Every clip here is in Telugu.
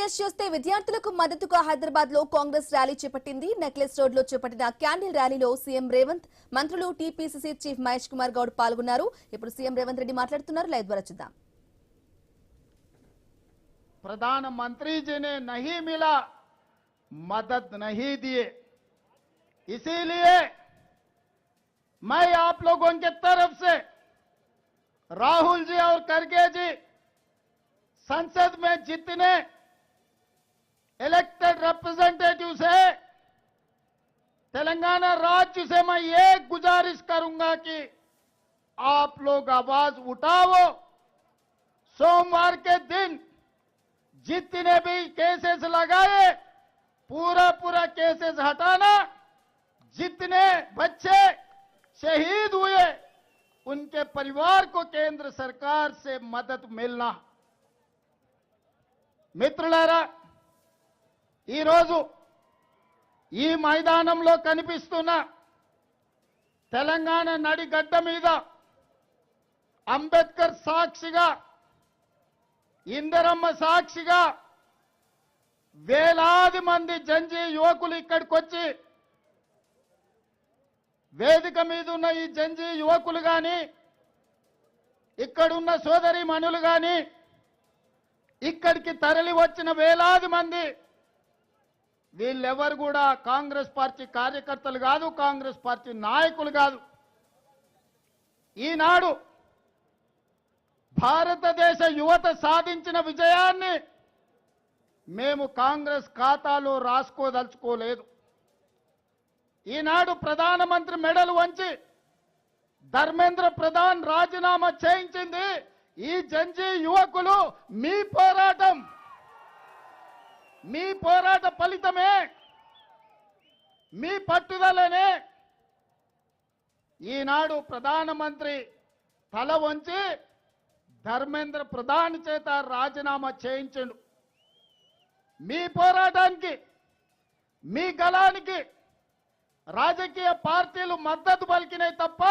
డీటెయిల్స్ చూస్తే విద్యార్థులకు మద్దతుగా హైదరాబాద్ లో కాంగ్రెస్ ర్యాలీ చేపట్టింది. నెక్లెస్ రోడ్ లో చేపట్టిన క్యాండిల్ ర్యాలీలో సీఎం రేవంత్, మంత్రులు, టీపీసీసీ చీఫ్ మహేష్ కుమార్ గౌడ్ పాల్గొన్నారు. ఇప్పుడు సీఎం రేవంత్ రెడ్డి మాట్లాడుతున్నారు. లైవ్ ద్వారా చూద్దాం. प्रधानमंत्री जी ने नहीं मिला, मदद नहीं दिए, इसीलिए मैं आप लोगों के तरफ से राहुल जी और खड़गे जी संसद में जितने इलेक्टेड रिप्रेजेंटेटिव्स है तेलंगाना राज्य से मैं ये गुजारिश करूंगा कि आप लोग आवाज उठाओ। सोमवार के दिन जितने भी केसेस लगाए पूरा केसेस हटाना, जितने बच्चे शहीद हुए उनके परिवार को केंद्र सरकार से मदद मिलना। మిత్రులారా, ఈరోజు ఈ మైదానంలో కనిపిస్తున్న తెలంగాణ నడిగడ్డ మీద అంబేద్కర్ సాక్షిగా, ఇందిరమ్మ సాక్షిగా వేలాది మంది జంజీ యువకులు ఇక్కడికి వచ్చి వేదిక మీద ఉన్న ఈ జంజీ యువకులు గాని, ఇక్కడున్న సోదరి మనులు గాని, ఇక్కడికి తరలి వచ్చిన వేలాది మంది వీళ్ళెవరు కూడా కాంగ్రెస్ పార్టీ కార్యకర్తలు కాదు, కాంగ్రెస్ పార్టీ నాయకులు కాదు. ఈనాడు భారతదేశ యువత సాధించిన విజయాన్ని మేము కాంగ్రెస్ ఖాతాలో రాసుకోదలుచుకోలేదు. ఈనాడు ప్రధానమంత్రి మెడలు వంచి ధర్మేంద్ర ప్రధాన్ రాజీనామా చేయించింది ఈ జంజీ యువకులు. మీ పోరాట ఫలితమే, మీ పట్టుదలనే ఈనాడు ప్రధానమంత్రి తల వంచి ధర్మేంద్ర ప్రధాన్ చేత రాజీనామా చేయించండు. మీ పోరాటానికి, మీ గళానికి రాజకీయ పార్టీలు మద్దతు పలికినాయి తప్ప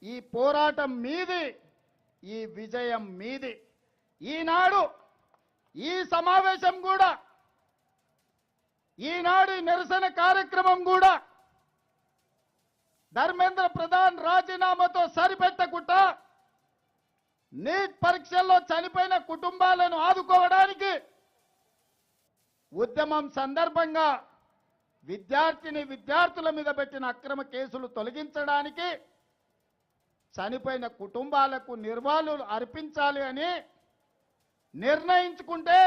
ఈ పోరాటం మీది, ఈ విజయం మీది. ఈనాడు ఈ సమావేశం కూడా, ఈనాడు ఈ నిరసన కార్యక్రమం కూడా ధర్మేంద్ర ప్రధాన్ రాజీనామాతో సరిపెట్టకుండా నీట్ పరీక్షల్లో చనిపోయిన కుటుంబాలను ఆదుకోవడానికి ఉద్యమం సందర్భంగా విద్యార్థుల మీద పెట్టిన అక్రమ కేసులు తొలగించడానికి, చనిపోయిన కుటుంబాలకు నిర్వాళులు అర్పించాలి అని నిర్ణయించుకుంటే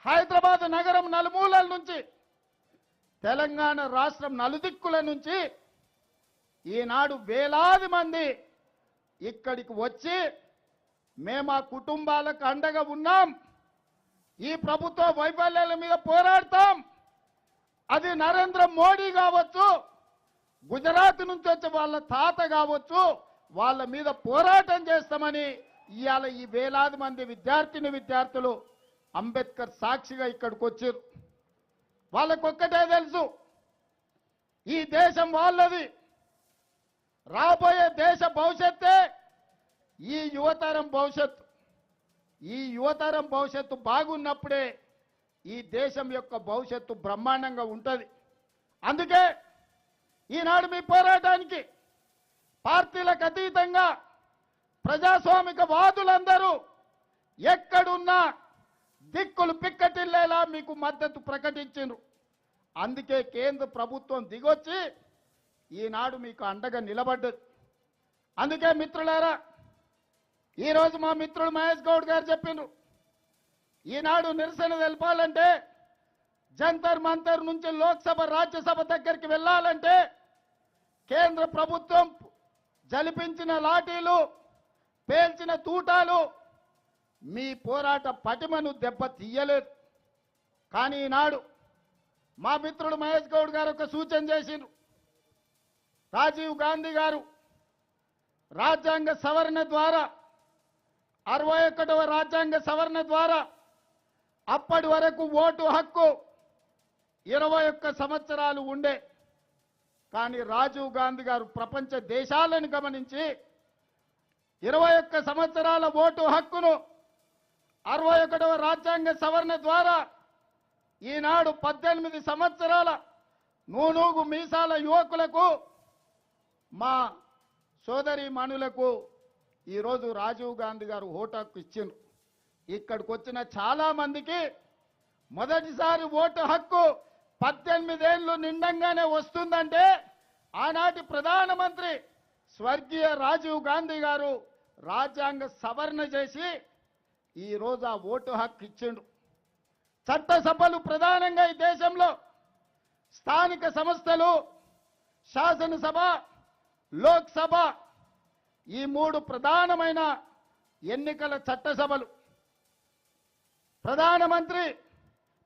హైదరాబాద్ నగరం నలుమూలల నుంచి, తెలంగాణ రాష్ట్రం నలుదిక్కుల నుంచి ఈనాడు వేలాది మంది ఇక్కడికి వచ్చి మేము ఆ కుటుంబాలకు అండగా ఉన్నాం, ఈ ప్రభుత్వ వైఫల్యాల మీద పోరాడతాం, అది నరేంద్ర మోడీ కావచ్చు, గుజరాత్ నుంచి వచ్చే వాళ్ళ తాత కావచ్చు, వాళ్ళ మీద పోరాటం చేస్తామని ఇవాళ ఈ వేలాది మంది విద్యార్థులు అంబేద్కర్ సాక్షిగా ఇక్కడికి వచ్చారు. వాళ్ళకొక్కటే తెలుసు, ఈ దేశం వాళ్ళది, రాబోయే దేశ భవిష్యత్తే ఈ యువతరం భవిష్యత్తు. ఈ యువతరం భవిష్యత్తు బాగున్నప్పుడే ఈ దేశం యొక్క భవిష్యత్తు బ్రహ్మాండంగా ఉంటుంది. అందుకే ఈనాడు మీ పోరాటానికి పార్టీలకు అతీతంగా ప్రజాస్వామిక వాదులందరూ ఎక్కడున్నా దిక్కులు పిక్కటిల్లేలా మీకు మద్దతు ప్రకటించారు. అందుకే కేంద్ర ప్రభుత్వం దిగొచ్చి ఈనాడు మీకు అండగా నిలబడ్డది. అందుకే మిత్రులారా, ఈరోజు మా మిత్రుడు మహేష్ గౌడ్ గారు చెప్పిండ్రు, ఈనాడు నిరసన తెలపాలంటే జంతర్ మంతర్ నుంచి లోక్సభ రాజ్యసభ దగ్గరికి వెళ్ళాలంటే కేంద్ర ప్రభుత్వం జలిపించిన లాఠీలు, పేల్చిన తూటాలు మీ పోరాట పటిమను దెబ్బ తీయలేదు. కానీ ఈనాడు మా మిత్రుడు మహేష్ గౌడ్ గారు ఒక సూచన చేసిండ్రు. రాజీవ్ గాంధీ గారు రాజ్యాంగ సవరణ ద్వారా, 61వ రాజ్యాంగ సవరణ ద్వారా అప్పటి వరకు ఓటు హక్కు 21 సంవత్సరాలు ఉండే. కానీ రాజీవ్ గాంధీ గారు ప్రపంచ దేశాలను గమనించి 21 సంవత్సరాల ఓటు హక్కును 61వ రాజ్యాంగ సవరణ ద్వారా ఈనాడు 18 సంవత్సరాల నూనూగు మీసాల యువకులకు మా సోదరి మనులకు ఈరోజు రాజీవ్ గాంధీ గారు ఓటు హక్కు ఇచ్చిండ్రు. ఇక్కడికి వచ్చిన చాలా మందికి మొదటిసారి ఓటు హక్కు 18 ఏళ్ళు నిండంగానే వస్తుందంటే ఆనాటి ప్రధానమంత్రి స్వర్గీయ రాజీవ్ గాంధీ గారు రాజ్యాంగ సవరణ చేసి ఈరోజు ఆ ఓటు హక్కు ఇచ్చిండు. చట్టసభలు ప్రధానంగా ఈ దేశంలో స్థానిక సంస్థలు, శాసనసభ, లోక్సభ ఈ 3 ప్రధానమైన ఎన్నికల చట్టసభలు. ప్రధానమంత్రి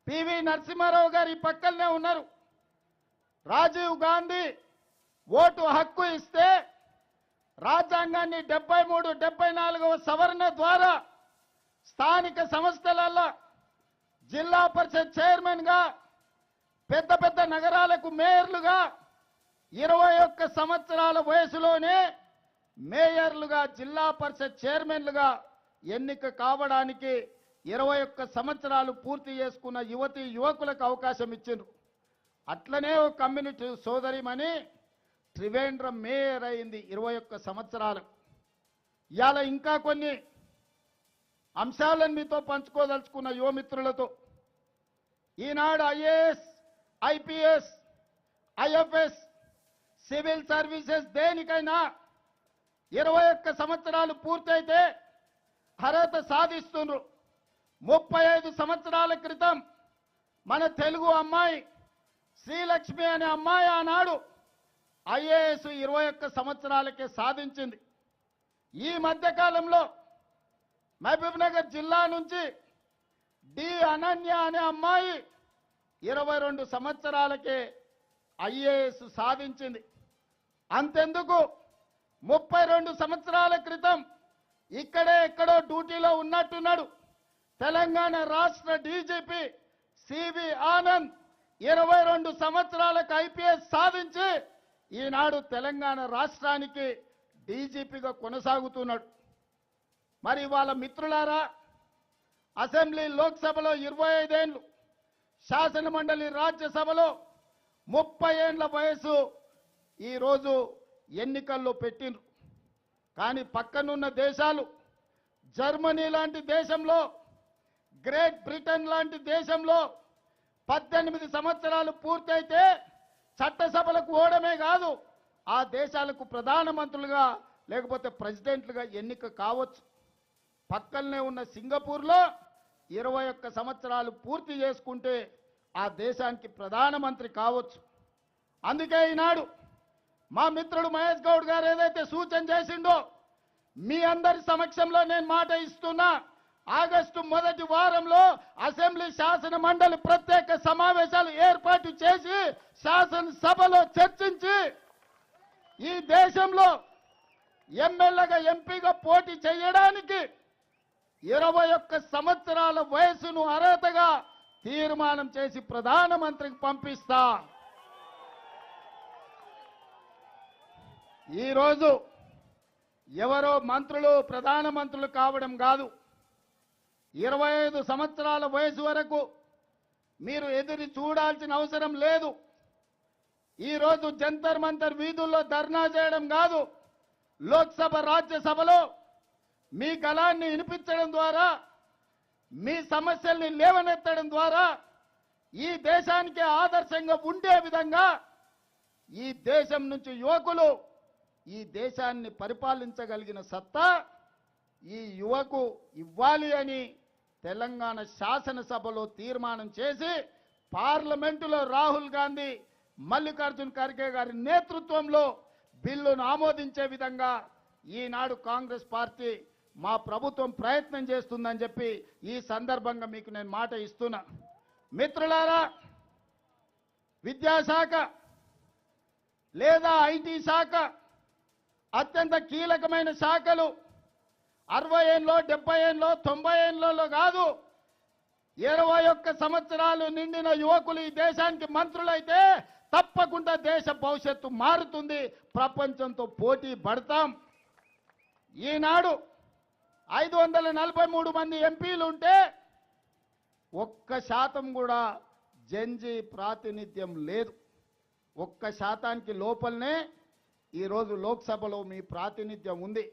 పివి నరసింహారావు గారు ఈ పక్కనే ఉన్నారు. రాజీవ్ గాంధీ ఓటు హక్కు ఇస్తే రాజ్యాంగాన్ని 73, 74వ సవరణ ద్వారా స్థానిక సంస్థలలో జిల్లా పరిషత్ చైర్మన్ గా, పెద్ద పెద్ద నగరాలకు మేయర్లుగా 21 సంవత్సరాల వయసులోనే మేయర్లుగా, జిల్లా పరిషత్ చైర్మన్లుగా ఎన్నిక కావడానికి 21 సంవత్సరాలు పూర్తి చేసుకున్న యువతి యువకులకు అవకాశం ఇచ్చిండ్రు. అట్లనే ఒక కమ్యూనిటీ సోదరిమని త్రివేంద్రం మేయర్ అయింది 21 సంవత్సరాలు. ఇవాళ ఇంకా కొన్ని అంశాలను మీతో పంచుకోదలుచుకున్న యువమిత్రులతో. Eenadu IAS, IPS, IFS, civil services దేనికైనా 21 సంవత్సరాలు పూర్తయితే అర్హత సాధిస్తున్నారు. 35 సంవత్సరాల క్రితం మన తెలుగు అమ్మాయి శ్రీలక్ష్మి అనే అమ్మాయి ఆనాడు ఐఏఎస్ 21 సంవత్సరాలకే సాధించింది. ఈ మధ్యకాలంలో మహబూబ్నగర్ జిల్లా నుంచి డి అనన్య అనే అమ్మాయి 22 సంవత్సరాలకే ఐఏఎస్ సాధించింది. అంతెందుకు 32 సంవత్సరాల క్రితం ఇక్కడే ఎక్కడో డ్యూటీలో ఉన్నట్టున్నాడు తెలంగాణ రాష్ట్ర డీజీపీ సివి ఆనంద్ 22 సంవత్సరాలకు ఐపీఎస్ సాధించి ఈనాడు తెలంగాణ రాష్ట్రానికి డీజీపీగా కొనసాగుతున్నాడు. మరి వాళ్ళ మిత్రులారా, అసెంబ్లీ లోక్సభలో 25 ఏళ్ళు, శాసన మండలి రాజ్యసభలో 30 ఏళ్ల వయసు ఈరోజు ఎన్నికల్లో పెట్టిండ్రు. కానీ పక్కనున్న దేశాలు, జర్మనీ లాంటి దేశంలో, గ్రేట్ బ్రిటన్ లాంటి దేశంలో 18 సంవత్సరాలు పూర్తయితే చట్టసభలకు ఓడమే కాదు, ఆ దేశాలకు ప్రధానమంత్రులుగా లేకపోతే ప్రెసిడెంట్లుగా ఎన్నిక కావచ్చు. పక్కనే ఉన్న సింగపూర్లో 21 సంవత్సరాలు పూర్తి చేసుకుంటే ఆ దేశానికి ప్రధానమంత్రి కావచ్చు. అందుకే ఈనాడు మా మిత్రుడు మహేష్ గౌడ్ గారు ఏదైతే సూచన చేసిండో మీ అందరి సమక్షంలో నేను మాట ఇస్తున్నా. ఆగస్టు మొదటి వారంలో అసెంబ్లీ శాసన మండలి ప్రత్యేక సమావేశాలు ఏర్పాటు చేసి శాసనసభలో చర్చించి ఈ దేశంలో ఎమ్మెల్యేగా, ఎంపీగా పోటీ చేయడానికి 21 సంవత్సరాల వయసును అర్హతగా తీర్మానం చేసి ప్రధానమంత్రికి పంపిస్తా. ఈరోజు ఎవరో మంత్రులు ప్రధానమంత్రులు కావడం కాదు, 25 సంవత్సరాల వయసు వరకు మీరు ఎదురు చూడాల్సిన అవసరం లేదు. ఈరోజు జంతర్ మంతర్ వీధుల్లో ధర్నా చేయడం కాదు, లోక్సభ, రాజ్యసభలో మీ గళాన్ని వినిపించడం ద్వారా, మీ సమస్యల్ని లేవనెత్తడం ద్వారా ఈ దేశానికి ఆదర్శంగా ఉండే విధంగా ఈ దేశం నుంచి యువకులు ఈ దేశాన్ని పరిపాలించగలిగిన సత్తా ఈ యువకు ఇవ్వాలి అని తెలంగాణ శాసనసభలో తీర్మానం చేసి పార్లమెంటులో రాహుల్ గాంధీ, మల్లికార్జున్ ఖర్గే గారి నేతృత్వంలో బిల్లును ఆమోదించే విధంగా ఈనాడు కాంగ్రెస్ పార్టీ, మా ప్రభుత్వం ప్రయత్నం చేస్తుందని చెప్పి ఈ సందర్భంగా మీకు నేను మాట ఇస్తున్నా. మిత్రులారా, విద్యాశాఖ లేదా ఐటీ శాఖ అత్యంత కీలకమైన శాఖలు 60 ఏళ్ళలో, 70 ఏళ్ళలో, 90 ఏళ్ళలో కాదు, 21 సంవత్సరాలు నిండిన యువకులు ఈ దేశానికి మంత్రులైతే తప్పకుండా దేశ భవిష్యత్తు మారుతుంది, ప్రపంచంతో పోటీ పడతాం. ఈనాడు 543 మంది ఎంపీలు ఉంటే 1% కూడా జెన్జీ ప్రాతినిధ్యం లేదు. 1% లోపలనే ఈరోజు లోక్సభలో మీ ప్రాతినిధ్యం ఉంది.